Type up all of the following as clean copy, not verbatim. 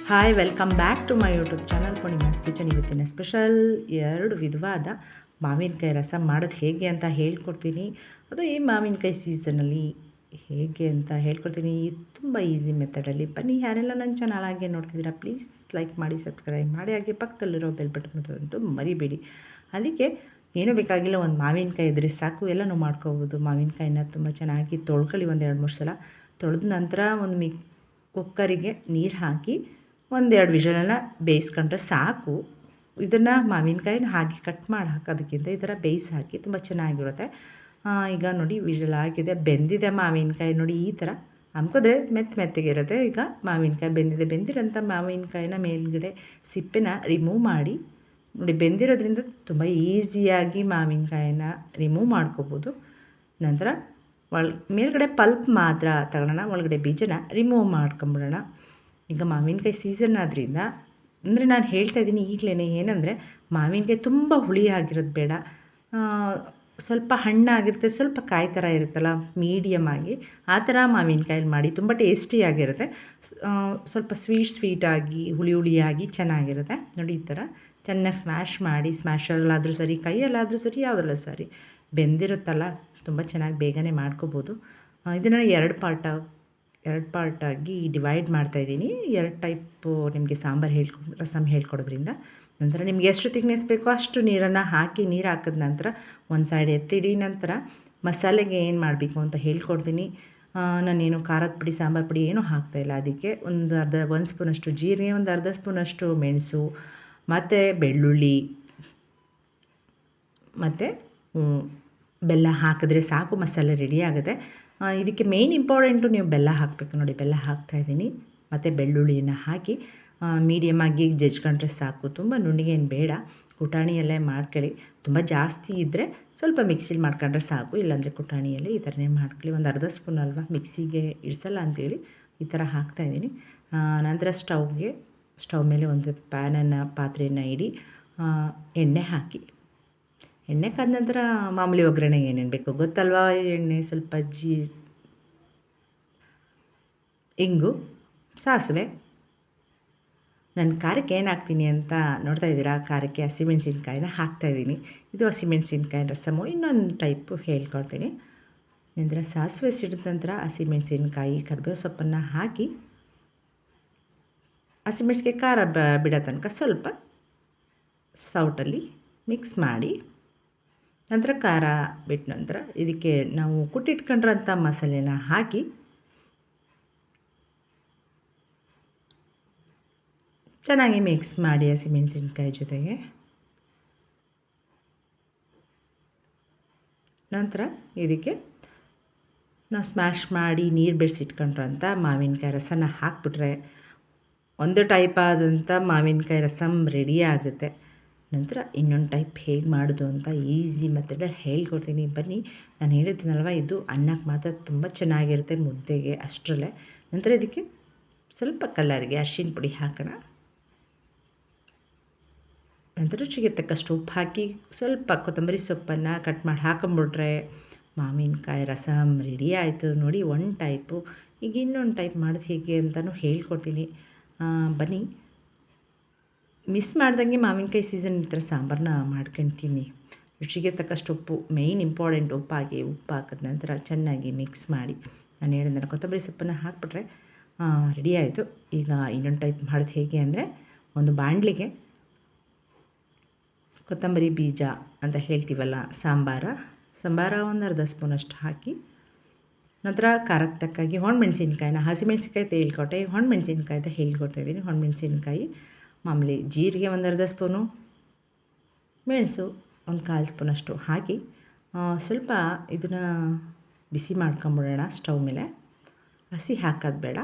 Hi welcome back to my YouTube channel Purnima's kitchen. ಇವತ್ತಿನ special 2 ವಿಧವಾದ ಮಾವಿನಕಾಯಿ ರಸ ಮಾಡೋದು ಹೇಗೆ ಅಂತ ಹೇಳ್ಕೊಡ್ತೀನಿ. ಅದು ಈ ಮಾವಿನಕಾಯಿ ಸೀಸನಲ್ಲಿ ಹೇಗೆ ಅಂತ ಹೇಳ್ಕೊಡ್ತೀನಿ. ತುಂಬ ಈಸಿ ಮೆಥಡಲ್ಲಿ. ಬನ್ನಿ, ಯಾರೆಲ್ಲ ನನ್ನ ಚಾನಲ್ ಹಾಗೆ ನೋಡ್ತಿದ್ದೀರಾ ಪ್ಲೀಸ್ ಲೈಕ್ ಮಾಡಿ, ಸಬ್ಸ್ಕ್ರೈಬ್ ಮಾಡಿ, ಹಾಗೆ ಪಕ್ಕದಲ್ಲಿರೋ ಬೆಲ್ ಬಟನ್ ಅಂತೂ ಮರಿಬೇಡಿ. ಅದಕ್ಕೆ ಏನೂ ಬೇಕಾಗಿಲ್ಲ, ಒಂದು ಮಾವಿನಕಾಯಿ ಇದ್ದರೆ ಸಾಕು, ಎಲ್ಲನೂ ಮಾಡ್ಕೋಬೋದು. ಮಾವಿನಕಾಯಿನ ತುಂಬ ಚೆನ್ನಾಗಿ ತೊಳ್ಕೊಳ್ಳಿ, ಒಂದು 2-3 ಸಲ ತೊಳೆದ ನಂತರ ಒಂದು ಕುಕ್ಕರಿಗೆ ನೀರು ಹಾಕಿ 1-2 ವಿಷಲನ್ನು ಬೇಯಿಸ್ಕೊಂಡ್ರೆ ಸಾಕು. ಇದನ್ನು ಮಾವಿನಕಾಯಿನ ಹಾಗೆ ಕಟ್ ಮಾಡಿ ಹಾಕೋದಕ್ಕಿಂತ ಈ ಥರ ಬೇಯಿಸಿ ಹಾಕಿ ತುಂಬ ಚೆನ್ನಾಗಿರುತ್ತೆ. ಈಗ ನೋಡಿ ವಿಷಲ್ ಆಗಿದೆ, ಬೆಂದಿದೆ ಮಾವಿನಕಾಯಿ. ನೋಡಿ ಈ ಥರ ಹಮ್ಕಿದ್ರೆ ಮೆತ್ತಗಿರುತ್ತೆ. ಈಗ ಮಾವಿನಕಾಯಿ ಬೆಂದಿರೋಂಥ ಮಾವಿನಕಾಯಿನ ಮೇಲ್ಗಡೆ ಸಿಪ್ಪೆನ ರಿಮೂವ್ ಮಾಡಿ. ನೋಡಿ, ಬೆಂದಿರೋದ್ರಿಂದ ತುಂಬ ಈಸಿಯಾಗಿ ಮಾವಿನಕಾಯಿನ ರಿಮೂವ್ ಮಾಡ್ಕೋಬೋದು. ನಂತರ ಮೇಲ್ಗಡೆ ಪಲ್ಪ್ ಮಾತ್ರ ತಗೊಳ್ಳೋಣ, ಒಳಗಡೆ ಬೀಜನ ರಿಮೂವ್ ಮಾಡ್ಕೊಂಬಿಡೋಣ. ಈಗ ಮಾವಿನಕಾಯಿ ಸೀಸನ್ ಆದ್ದರಿಂದ ಅಂದರೆ ನಾನು ಹೇಳ್ತಾ ಇದ್ದೀನಿ ಈಗಲೇ, ಏನಂದರೆ ಮಾವಿನಕಾಯಿ ತುಂಬ ಹುಳಿ ಆಗಿರೋದು ಬೇಡ, ಸ್ವಲ್ಪ ಹಣ್ಣಾಗಿರುತ್ತೆ, ಸ್ವಲ್ಪ ಕಾಯಿ ಥರ ಇರುತ್ತಲ್ಲ, ಮೀಡಿಯಮ್ ಆಗಿ ಆ ಥರ ಮಾವಿನಕಾಯಲ್ಲಿ ಮಾಡಿ. ತುಂಬ ಟೇಸ್ಟಿಯಾಗಿರುತ್ತೆ, ಸ್ವಲ್ಪ ಸ್ವೀಟಾಗಿ ಹುಳಿಯಾಗಿ ಚೆನ್ನಾಗಿರುತ್ತೆ. ನೋಡಿ ಈ ಥರ ಚೆನ್ನಾಗಿ ಸ್ಮ್ಯಾಶ್ ಮಾಡಿ, ಸ್ಮ್ಯಾಶಲ್ಲಾದರೂ ಸರಿ, ಕೈಯಲ್ಲಾದರೂ ಸರಿ, ಯಾವುದ್ರಲ್ಲ ಸರಿ, ಬೆಂದಿರುತ್ತಲ್ಲ ತುಂಬ ಚೆನ್ನಾಗಿ ಬೇಗನೆ ಮಾಡ್ಕೋಬೋದು. ಇದನ್ನು 2 ಪಾರ್ಟಾಗಿ ಡಿವೈಡ್ ಮಾಡ್ತಾಯಿದ್ದೀನಿ. 2 ಟೈಪು ನಿಮಗೆ ರಸಮ್ ಹೇಳ್ಕೊಡೋದ್ರಿಂದ. ನಂತರ ನಿಮಗೆ ಎಷ್ಟು ತಿಕ್ನೆಸ್ ಬೇಕೋ ಅಷ್ಟು ನೀರನ್ನು ಹಾಕಿ, ನೀರು ಹಾಕಿದ ನಂತರ ಒಂದು ಸೈಡ್ ಎತ್ತಿಡಿ. ನಂತರ ಮಸಾಲೆಗೆ ಏನು ಮಾಡಬೇಕು ಅಂತ ಹೇಳ್ಕೊಡ್ತೀನಿ. ನಾನೇನು ಖಾರದ ಪುಡಿ, ಸಾಂಬಾರು ಪುಡಿ ಏನೂ ಹಾಕ್ತಾಯಿಲ್ಲ. ಅದಕ್ಕೆ ಒಂದು ಸ್ಪೂನಷ್ಟು ಜೀರಿಗೆ, ಒಂದು ಅರ್ಧ ಸ್ಪೂನಷ್ಟು ಮೆಣಸು, ಮತ್ತು ಬೆಳ್ಳುಳ್ಳಿ ಮತ್ತು ಬೆಲ್ಲ ಹಾಕಿದ್ರೆ ಸಾಕು, ಮಸಾಲೆ ರೆಡಿ ಆಗುತ್ತೆ. ಇದಕ್ಕೆ ಮೇಯ್ನ್ ಇಂಪಾರ್ಟೆಂಟು ನೀವು ಬೆಲ್ಲ ಹಾಕಬೇಕು. ನೋಡಿ, ಬೆಲ್ಲ ಹಾಕ್ತಾಯಿದ್ದೀನಿ ಮತ್ತು ಬೆಳ್ಳುಳ್ಳಿನ ಹಾಕಿ ಮೀಡಿಯಮಾಗಿ ಜಜ್ಕೊಂಡ್ರೆ ಸಾಕು. ತುಂಬ ನುಣ್ಣಗೇನು ಬೇಡ, ಕುಟಾಣಿಯಲ್ಲೇ ಮಾಡ್ಕೊಳ್ಳಿ. ತುಂಬ ಜಾಸ್ತಿ ಇದ್ದರೆ ಸ್ವಲ್ಪ ಮಿಕ್ಸಿಲಿ ಮಾಡ್ಕೊಂಡ್ರೆ ಸಾಕು, ಇಲ್ಲಾಂದರೆ ಕುಟಾಣಿಯಲ್ಲಿ ಈ ಥರನೇ ಮಾಡ್ಕೊಳ್ಳಿ. ಒಂದು ಅರ್ಧ ಸ್ಪೂನ್ ಅಲ್ವಾ, ಮಿಕ್ಸಿಗೆ ಇಡಿಸಲ್ಲ ಅಂತೇಳಿ ಈ ಥರ ಹಾಕ್ತಾಯಿದ್ದೀನಿ. ನಂತರ ಸ್ಟವ್ ಮೇಲೆ ಒಂದು ಪಾತ್ರೆಯನ್ನು ಇಡಿ, ಎಣ್ಣೆ ಹಾಕಿ. ಎಣ್ಣೆ ಕಾದ ನಂತರ ಮಾಮೂಲಿ ಒಗ್ಗರಣೆಗೆ ಏನೇನು ಬೇಕು ಗೊತ್ತಲ್ವಾ. ಎಣ್ಣೆ, ಸ್ವಲ್ಪ ಇಂಗು, ಸಾಸಿವೆ. ನಾನು ಖಾರಕ್ಕೆ ಏನು ಹಾಕ್ತೀನಿ ಅಂತ ನೋಡ್ತಾ ಇದ್ದೀರಾ, ಖಾರಕ್ಕೆ ಹಸಿಮೆಣ್ಸಿನ್ಕಾಯಿನ ಹಾಕ್ತಾಯಿದ್ದೀನಿ. ಇದು ಹಸಿಮೆಣ್ಸಿನ್ಕಾಯಿ ರಸಮು. ಇನ್ನೊಂದು ಟೈಪು ಹೇಳ್ಕೊಡ್ತೀನಿ. ನಂತರ ಸಾಸಿವೆ ಸಿಡಿದ ನಂತರ ಹಸಿಮೆಣ್ಸಿನ್ಕಾಯಿ, ಕರಿಬೇವು ಸೊಪ್ಪನ್ನು ಹಾಕಿ, ಹಸಿಮೆಣ್ಸಿಗೆ ಖಾರ ಬಿಡೋ ತನಕ ಸ್ವಲ್ಪ ಸೌಟಲ್ಲಿ ಮಿಕ್ಸ್ ಮಾಡಿ, ನಂತರ ಖಾರ ಬಿಟ್ಟ ನಂತರ ಇದಕ್ಕೆ ನಾವು ಕುಟ್ಟಿಟ್ಕೊಂಡ್ರಂಥ ಮಸಾಲೆನ ಹಾಕಿ ಚೆನ್ನಾಗಿ ಮಿಕ್ಸ್ ಮಾಡಿ ಹಸಿಮೆಣಸಿನ್ಕಾಯಿ ಜೊತೆಗೆ. ನಂತರ ಇದಕ್ಕೆ ನಾವು ಸ್ಮ್ಯಾಶ್ ಮಾಡಿ ನೀರು ಬೆರೆಸಿಟ್ಕೊಂಡ್ರಂಥ ಮಾವಿನಕಾಯಿ ರಸನ ಹಾಕ್ಬಿಟ್ರೆ ಒಂದು ಟೈಪ್ ಆದಂಥ ಮಾವಿನಕಾಯಿ ರಸಮ್ ರೆಡಿ ಆಗುತ್ತೆ. ನಂತರ ಇನ್ನೊಂದು ಟೈಪ್ ಹೇಗೆ ಮಾಡೋದು ಅಂತ ಈಸಿ ಮೆಥಡಲ್ಲಿ ಹೇಳ್ಕೊಡ್ತೀನಿ. ಬನ್ನಿ, ನಾನು ಹೇಳಿದ್ದೀನಲ್ವ, ಇದು ಅನ್ನಕ್ಕೆ ಮಾತ್ರ ತುಂಬ ಚೆನ್ನಾಗಿರುತ್ತೆ, ಮುದ್ದೆಗೆ ಅಷ್ಟರಲ್ಲೇ. ನಂತರ ಇದಕ್ಕೆ ಸ್ವಲ್ಪ ಕಲರ್ಗೆ ಅರಿಶಿನ ಪುಡಿ ಹಾಕೋಣ. ನಂತರ ರುಚಿಗೆ ತಕ್ಕಷ್ಟು ಉಪ್ಪು ಹಾಕಿ, ಸ್ವಲ್ಪ ಕೊತ್ತಂಬರಿ ಸೊಪ್ಪನ್ನು ಕಟ್ ಮಾಡಿ ಹಾಕೊಂಬಿಟ್ರೆ ಮಾವಿನಕಾಯಿ ರಸಮ್ ರೆಡಿ ಆಯಿತು. ನೋಡಿ, ಒಂದು ಟೈಪು. ಈಗ ಇನ್ನೊಂದು ಟೈಪ್ ಮಾಡೋದು ಹೇಗೆ ಅಂತಲೂ ಹೇಳ್ಕೊಡ್ತೀನಿ. ಬನ್ನಿ, ಮಿಸ್ ಮಾಡ್ದಂಗೆ ಮಾವಿನಕಾಯಿ ಸೀಸನ್ ಈ ಥರ ಸಾಂಬಾರನ್ನ ಮಾಡ್ಕೊಳ್ತೀನಿ. ರುಚಿಗೆ ತಕ್ಕಷ್ಟು ಉಪ್ಪು, ಮೇಯ್ನ್ ಇಂಪಾರ್ಟೆಂಟ್ ಉಪ್ಪು ಹಾಕಿದ ನಂತರ ಚೆನ್ನಾಗಿ ಮಿಕ್ಸ್ ಮಾಡಿ, ನಾನು ಹೇಳಿದ ಕೊತ್ತಂಬರಿ ಸೊಪ್ಪನ್ನು ಹಾಕ್ಬಿಟ್ರೆ ರೆಡಿ ಆಯಿತು. ಈಗ ಇನ್ನೊಂದು ಟೈಪ್ ಮಾಡೋದು ಹೇಗೆ ಅಂದರೆ, ಒಂದು ಬಾಣಲಿಗೆ ಕೊತ್ತಂಬರಿ ಬೀಜ ಅಂತ ಹೇಳ್ತೀವಲ್ಲ, ಸಂಬಾರ ಒಂದು ಅರ್ಧ ಸ್ಪೂನಷ್ಟು ಹಾಕಿ, ನಂತರ ಖಾರಕ್ಕೆ ತಕ್ಕಾಗಿ ಒಣಮೆಣ್ಸಿನ್ಕಾಯಿನ, ಹಸಿಮೆಣ್ಸಿನ್ಕಾಯಿ ಹೇಳ್ಕೊಟ್ಟೆ, ಒಣಮೆಣ್ಸಿನ್ಕಾಯಿ ಹೇಳ್ಕೊಡ್ತಾಯಿದ್ದೀನಿ. ಒಣಮೆಣ್ಸಿನ್ಕಾಯಿ, ಮಾಮೂಲಿ ಜೀರಿಗೆ ಒಂದು ಅರ್ಧ ಸ್ಪೂನು, ಮೆಣಸು ಒಂದು 1/4 ಸ್ಪೂನಷ್ಟು ಹಾಕಿ ಸ್ವಲ್ಪ ಇದನ್ನು ಬಿಸಿ ಮಾಡ್ಕೊಂಬಿಡೋಣ ಸ್ಟವ್ ಮೇಲೆ. ಹಸಿ ಹಾಕೋದು ಬೇಡ,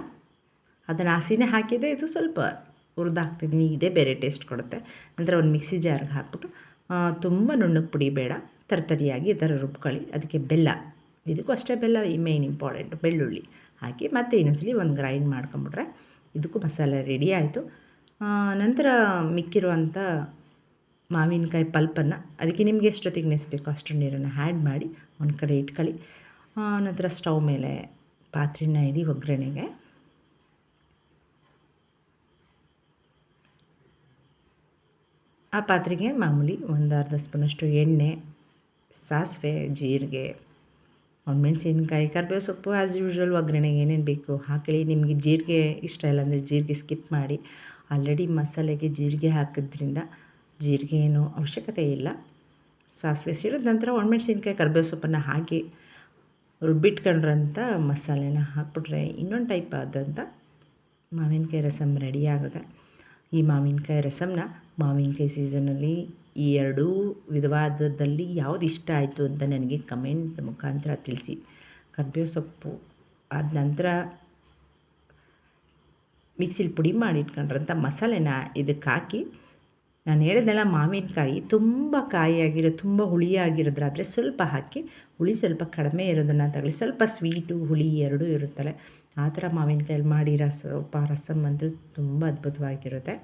ಅದನ್ನು ಹಸಿನೇ ಹಾಕಿದೆ. ಇದು ಸ್ವಲ್ಪ ಹುರಿದಾಕ್ತಿದ್ದೀನಿ, ಇದೇ ಬೇರೆ ಟೇಸ್ಟ್ ಕೊಡುತ್ತೆ. ನಂತರ ಒಂದು ಮಿಕ್ಸಿ ಜಾರ್ಗೆ ಹಾಕ್ಬಿಟ್ಟು, ತುಂಬ ನುಣ್ಣಗೆ ಪುಡಿ ಬೇಡ, ತರ್ತರಿಯಾಗಿ ಈ ಥರ ರುಬ್ಕೊಳ್ಳಿ. ಅದಕ್ಕೆ ಬೆಲ್ಲ, ಇದಕ್ಕೂ ಅಷ್ಟೇ ಬೆಲ್ಲ ಮೇಯ್ನ್ ಇಂಪಾರ್ಟೆಂಟು. ಬೆಳ್ಳುಳ್ಳಿ ಹಾಕಿ ಮತ್ತೆ ಇನ್ನೊಂದ್ಸಲಿ ಒಂದು ಗ್ರೈಂಡ್ ಮಾಡ್ಕೊಂಬಿಟ್ರೆ ಇದಕ್ಕೂ ಮಸಾಲೆ ರೆಡಿ ಆಯಿತು. ನಂತರ ಮಿಕ್ಕಿರುವಂಥ ಮಾವಿನಕಾಯಿ ಪಲ್ಪನ್ನು, ಅದಕ್ಕೆ ನಿಮಗೆ ಎಷ್ಟು ತಿಕ್ನೆಸ್ ಬೇಕೋ ಅಷ್ಟು ನೀರನ್ನು ಆ್ಯಡ್ ಮಾಡಿ ಒಂದು ಕಡೆ ಇಟ್ಕೊಳ್ಳಿ. ನಂತರ ಸ್ಟವ್ ಮೇಲೆ ಪಾತ್ರೆನ ಇಡಿ ಒಗ್ಗರಣೆಗೆ. ಆ ಪಾತ್ರೆಗೆ ಮಾಮೂಲಿ ಒಂದು ಅರ್ಧ ಸ್ಪೂನಷ್ಟು ಎಣ್ಣೆ, ಸಾಸಿವೆ, ಜೀರಿಗೆ, ಒಣಮೆಣ್ಸಿನ್ಕಾಯಿ, ಕರಿಬೇವು ಸೊಪ್ಪು ಆ್ಯಸ್ ಯೂಶ್ವಲ್ ಒಗ್ಗರಣೆಗೆ ಏನೇನು ಬೇಕು ಹಾಕಿ. ನಿಮಗೆ ಜೀರಿಗೆ ಇಷ್ಟ ಇಲ್ಲ ಅಂದರೆ ಜೀರಿಗೆ ಸ್ಕಿಪ್ ಮಾಡಿ. ಆಲ್ರೆಡಿ ಮಸಾಲೆಗೆ ಜೀರಿಗೆ ಹಾಕಿದ್ರಿಂದ ಜೀರಿಗೆ ಏನೂ ಅವಶ್ಯಕತೆ ಇಲ್ಲ. ಸಾಸಿವೆ ಸಿಡಿದ ನಂತರ ಒಣಮೆಣ್ಸಿನ್ಕಾಯಿ, ಕರಿಬೇವು ಸೊಪ್ಪನ್ನು ಹಾಕಿ ರುಬ್ಬಿಟ್ಕೊಂಡ್ರಂಥ ಮಸಾಲೆನ ಹಾಕ್ಬಿಟ್ರೆ ಇನ್ನೊಂದು ಟೈಪ್ ಆದಂಥ ಮಾವಿನಕಾಯಿ ರಸಮ್ ರೆಡಿ ಆಗುತ್ತೆ. ಈ ಮಾವಿನಕಾಯಿ ರಸಮ್ನ ಮಾವಿನಕಾಯಿ ಸೀಸನಲ್ಲಿ ಈ ಎರಡೂ ವಿಧವಾದದಲ್ಲಿ ಯಾವುದು ಇಷ್ಟ ಆಯಿತು ಅಂತ ನನಗೆ ಕಮೆಂಟ್ ಮುಖಾಂತರ ತಿಳಿಸಿ. ಕರಿಬೇವು ಸೊಪ್ಪು ಆದ ನಂತರ ಮಿಕ್ಸಿಲಿ ಪುಡಿ ಮಾಡಿ ಇಟ್ಕೊಂಡ್ರಂಥ ಮಸಾಲೆನ ಇದಕ್ಕೆ ಹಾಕಿ, ನಾನು ಹೇಳಿದ್ನಲ್ಲ ಮಾವಿನಕಾಯಿ ತುಂಬ ಕಾಯಿಯಾಗಿರೋ ತುಂಬ ಹುಳಿಯಾಗಿರೋದ್ರಾದರೆ ಸ್ವಲ್ಪ ಹಾಕಿ, ಹುಳಿ ಸ್ವಲ್ಪ ಕಡಿಮೆ ಇರೋದನ್ನು ತಗೊಳ್ಳಿ. ಸ್ವಲ್ಪ ಸ್ವೀಟು ಹುಳಿ ಎರಡೂ ಇರುತ್ತಲ್ಲ, ಆ ಥರ ಮಾವಿನಕಾಯಲ್ಲಿ ಮಾಡಿ ರಸಮ್ ಅಂತೂ ತುಂಬ ಅದ್ಭುತವಾಗಿರುತ್ತೆ.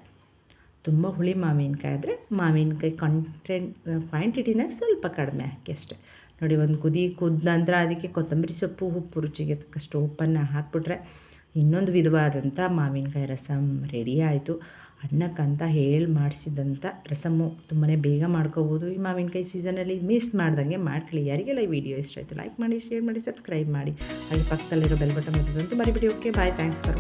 ತುಂಬ ಹುಳಿ ಮಾವಿನಕಾಯಿ ಆದರೆ ಮಾವಿನಕಾಯಿ ಕ್ವಾಂಟಿಟಿನ ಸ್ವಲ್ಪ ಕಡಿಮೆ ಹಾಕಿ ಅಷ್ಟೆ. ನೋಡಿ, ಒಂದು ಕುದ್ದ ನಂತರ ಅದಕ್ಕೆ ಕೊತ್ತಂಬರಿ ಸೊಪ್ಪು, ಉಪ್ಪು, ರುಚಿಗೆ ತಕ್ಕಷ್ಟು ಉಪ್ಪನ್ನು ಹಾಕ್ಬಿಟ್ರೆ ಇನ್ನೊಂದು ವಿಧವಾದಂಥ ಮಾವಿನಕಾಯಿ ರಸಮ್ ರೆಡಿ ಆಯಿತು. ಅನ್ನಕ್ಕಂತ ಮಾಡಿಸಿದಂಥ ರಸಮ್ಮು ತುಂಬಾ ಬೇಗ ಮಾಡ್ಕೋಬೋದು. ಈ ಮಾವಿನಕಾಯಿ ಸೀಸನಲ್ಲಿ ಮಿಸ್ ಮಾಡ್ದಂಗೆ ಮಾಡ್ಕೊಳ್ಳಿ. ಯಾರಿಗೆಲ್ಲ ಈ ವಿಡಿಯೋ ಇಷ್ಟ ಆಯಿತು ಲೈಕ್ ಮಾಡಿ, ಶೇರ್ ಮಾಡಿ, ಸಬ್ಸ್ಕ್ರೈಬ್ ಮಾಡಿ. ಹಾಗೆ ಪಕ್ಕದಲ್ಲಿರೋ ಬೆಲ್ ಬಟನ್ ಒತ್ತೋದಂತೂ ಮರಿಬಿಡಿ. Okay, bye, thanks for